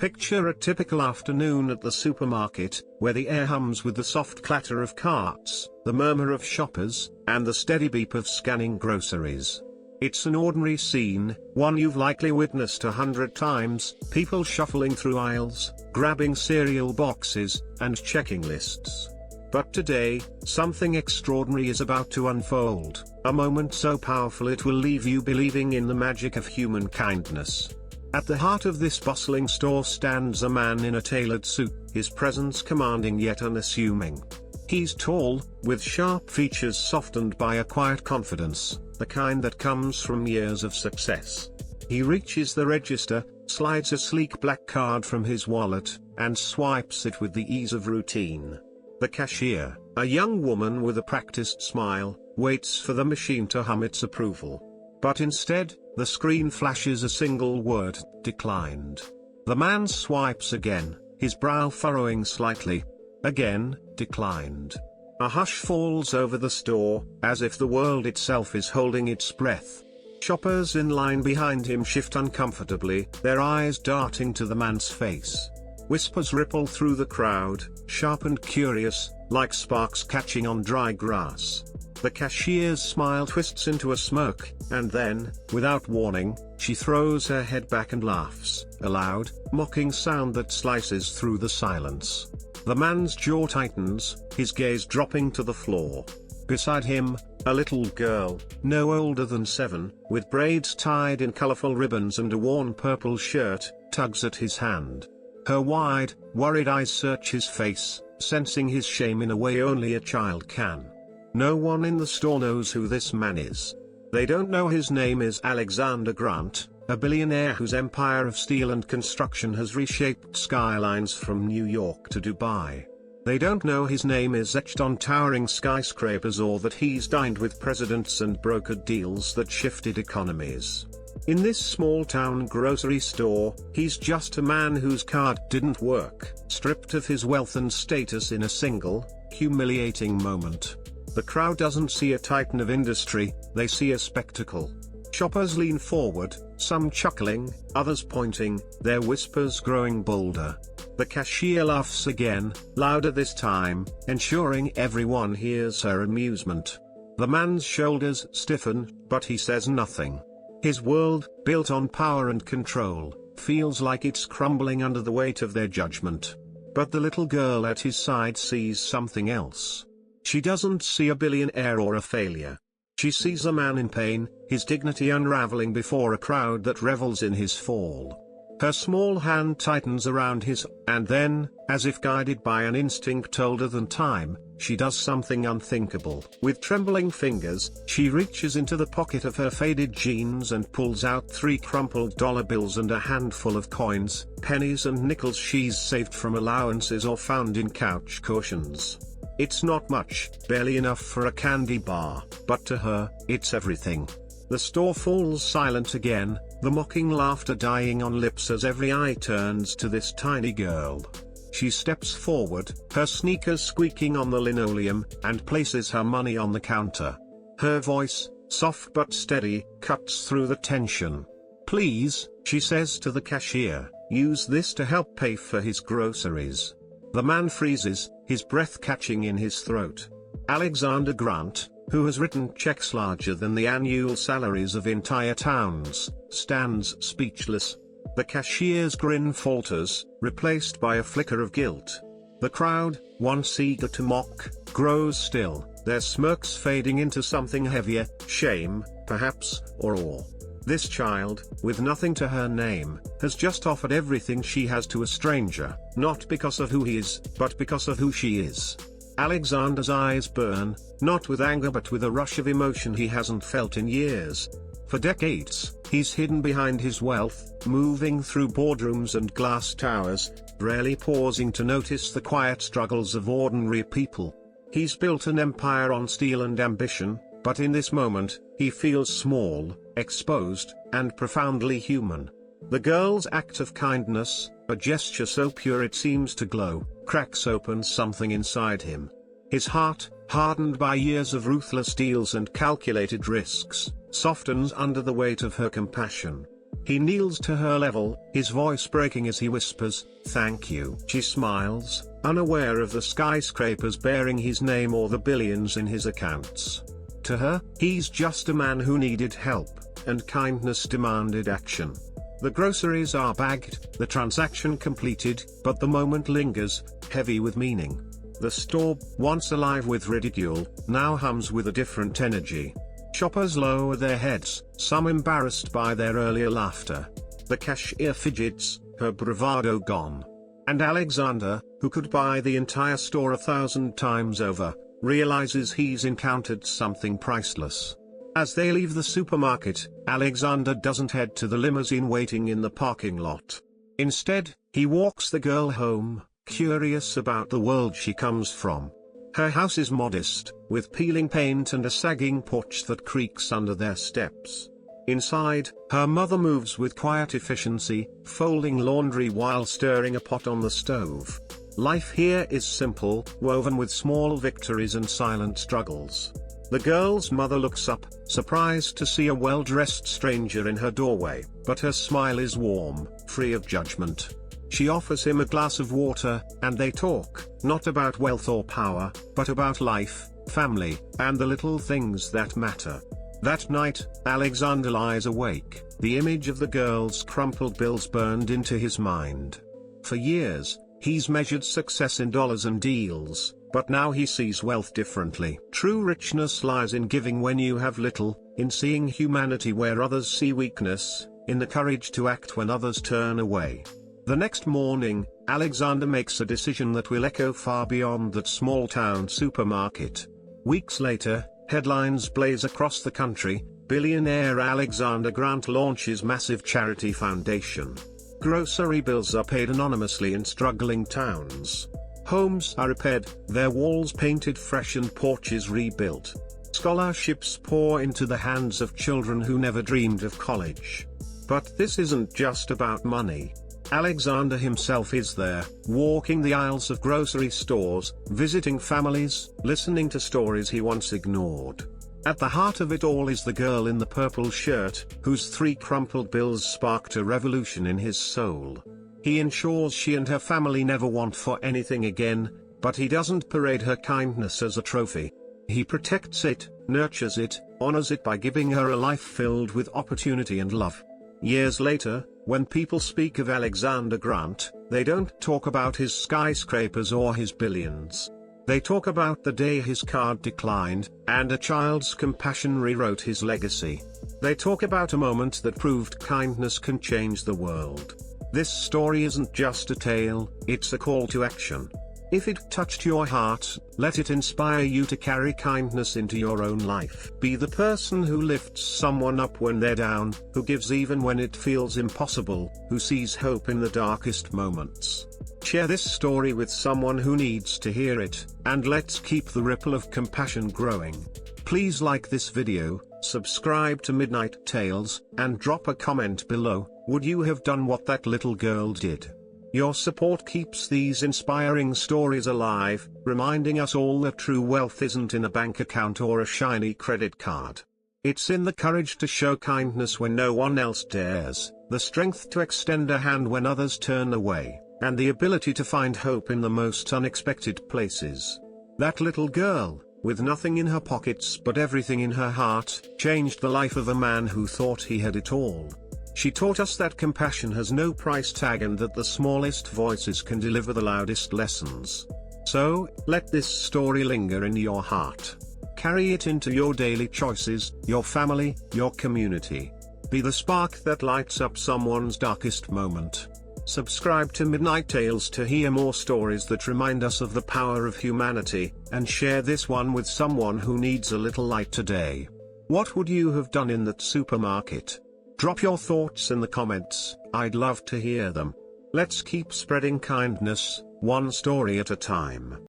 Picture a typical afternoon at the supermarket, where the air hums with the soft clatter of carts, the murmur of shoppers, and the steady beep of scanning groceries. It's an ordinary scene, one you've likely witnessed 100 times, people shuffling through aisles, grabbing cereal boxes, and checking lists. But today, something extraordinary is about to unfold, a moment so powerful it will leave you believing in the magic of human kindness. At the heart of this bustling store stands a man in a tailored suit, his presence commanding yet unassuming. He's tall, with sharp features softened by a quiet confidence, the kind that comes from years of success. He reaches the register, slides a sleek black card from his wallet, and swipes it with the ease of routine. The cashier, a young woman with a practiced smile, waits for the machine to hum its approval. But instead, the screen flashes a single word: declined. The man swipes again, his brow furrowing slightly. Again, declined. A hush falls over the store, as if the world itself is holding its breath. Shoppers in line behind him shift uncomfortably, their eyes darting to the man's face. Whispers ripple through the crowd, sharp and curious, like sparks catching on dry grass. The cashier's smile twists into a smirk, and then, without warning, she throws her head back and laughs, a loud, mocking sound that slices through the silence. The man's jaw tightens, his gaze dropping to the floor. Beside him, a little girl, no older than 7, with braids tied in colorful ribbons and a worn purple shirt, tugs at his hand. Her wide, worried eyes search his face, sensing his shame in a way only a child can. No one in the store knows who this man is. They don't know his name is Alexander Grant, a billionaire whose empire of steel and construction has reshaped skylines from New York to Dubai. They don't know his name is etched on towering skyscrapers or that he's dined with presidents and brokered deals that shifted economies. In this small-town grocery store, he's just a man whose card didn't work, stripped of his wealth and status in a single, humiliating moment. The crowd doesn't see a titan of industry, they see a spectacle. Shoppers lean forward, some chuckling, others pointing, their whispers growing bolder. The cashier laughs again, louder this time, ensuring everyone hears her amusement. The man's shoulders stiffen, but he says nothing. His world, built on power and control, feels like it's crumbling under the weight of their judgment. But the little girl at his side sees something else. She doesn't see a billionaire or a failure. She sees a man in pain, his dignity unraveling before a crowd that revels in his fall. Her small hand tightens around his, and then, as if guided by an instinct older than time, she does something unthinkable. With trembling fingers, she reaches into the pocket of her faded jeans and pulls out 3 crumpled dollar bills and a handful of coins, pennies and nickels she's saved from allowances or found in couch cushions. It's not much, barely enough for a candy bar, but to her, it's everything. The store falls silent again, the mocking laughter dying on lips as every eye turns to this tiny girl. She steps forward, her sneakers squeaking on the linoleum, and places her money on the counter. Her voice, soft but steady, cuts through the tension. "Please," she says to the cashier, "use this to help pay for his groceries." The man freezes, his breath catching in his throat. Alexander Grant, who has written checks larger than the annual salaries of entire towns, stands speechless. The cashier's grin falters, replaced by a flicker of guilt. The crowd, once eager to mock, grows still, their smirks fading into something heavier, shame, perhaps, or awe. This child, with nothing to her name, has just offered everything she has to a stranger, not because of who he is, but because of who she is. Alexander's eyes burn, not with anger but with a rush of emotion he hasn't felt in years. For decades, he's hidden behind his wealth, moving through boardrooms and glass towers, rarely pausing to notice the quiet struggles of ordinary people. He's built an empire on steel and ambition, but in this moment, he feels small, exposed, and profoundly human. The girl's act of kindness, a gesture so pure it seems to glow, cracks open something inside him. His heart, hardened by years of ruthless deals and calculated risks, softens under the weight of her compassion. He kneels to her level, his voice breaking as he whispers, "Thank you." She smiles, unaware of the skyscrapers bearing his name or the billions in his accounts. To her, he's just a man who needed help, and kindness demanded action. The groceries are bagged, the transaction completed, but the moment lingers, heavy with meaning. The store, once alive with ridicule, now hums with a different energy. Shoppers lower their heads, some embarrassed by their earlier laughter. The cashier fidgets, her bravado gone. And Alexander, who could buy the entire store 1,000 times over, realizes he's encountered something priceless. As they leave the supermarket, Alexander doesn't head to the limousine waiting in the parking lot. Instead, he walks the girl home, curious about the world she comes from. Her house is modest, with peeling paint and a sagging porch that creaks under their steps. Inside, her mother moves with quiet efficiency, folding laundry while stirring a pot on the stove. Life here is simple, woven with small victories and silent struggles. The girl's mother looks up, surprised to see a well-dressed stranger in her doorway, but her smile is warm, free of judgment. She offers him a glass of water, and they talk, not about wealth or power, but about life, family, and the little things that matter. That night, Alexander lies awake, the image of the girl's crumpled bills burned into his mind. For years, he's measured success in dollars and deals, but now he sees wealth differently. True richness lies in giving when you have little, in seeing humanity where others see weakness, in the courage to act when others turn away. The next morning, Alexander makes a decision that will echo far beyond that small-town supermarket. Weeks later, headlines blaze across the country: billionaire Alexander Grant launches massive charity foundation. Grocery bills are paid anonymously in struggling towns. Homes are repaired, their walls painted fresh and porches rebuilt. Scholarships pour into the hands of children who never dreamed of college. But this isn't just about money. Alexander himself is there, walking the aisles of grocery stores, visiting families, listening to stories he once ignored. At the heart of it all is the girl in the purple shirt, whose 3 crumpled bills sparked a revolution in his soul. He ensures she and her family never want for anything again, but he doesn't parade her kindness as a trophy. He protects it, nurtures it, honors it by giving her a life filled with opportunity and love. Years later, when people speak of Alexander Grant, they don't talk about his skyscrapers or his billions. They talk about the day his card declined, and a child's compassion rewrote his legacy. They talk about a moment that proved kindness can change the world. This story isn't just a tale, it's a call to action. If it touched your heart, let it inspire you to carry kindness into your own life. Be the person who lifts someone up when they're down, who gives even when it feels impossible, who sees hope in the darkest moments. Share this story with someone who needs to hear it, and let's keep the ripple of compassion growing. Please like this video, subscribe to Midnight Tales, and drop a comment below. Would you have done what that little girl did? Your support keeps these inspiring stories alive, reminding us all that true wealth isn't in a bank account or a shiny credit card. It's in the courage to show kindness when no one else dares, the strength to extend a hand when others turn away, and the ability to find hope in the most unexpected places. That little girl, with nothing in her pockets but everything in her heart, changed the life of a man who thought he had it all. She taught us that compassion has no price tag and that the smallest voices can deliver the loudest lessons. So, let this story linger in your heart. Carry it into your daily choices, your family, your community. Be the spark that lights up someone's darkest moment. Subscribe to Midnight Tales to hear more stories that remind us of the power of humanity, and share this one with someone who needs a little light today. What would you have done in that supermarket? Drop your thoughts in the comments, I'd love to hear them. Let's keep spreading kindness, one story at a time.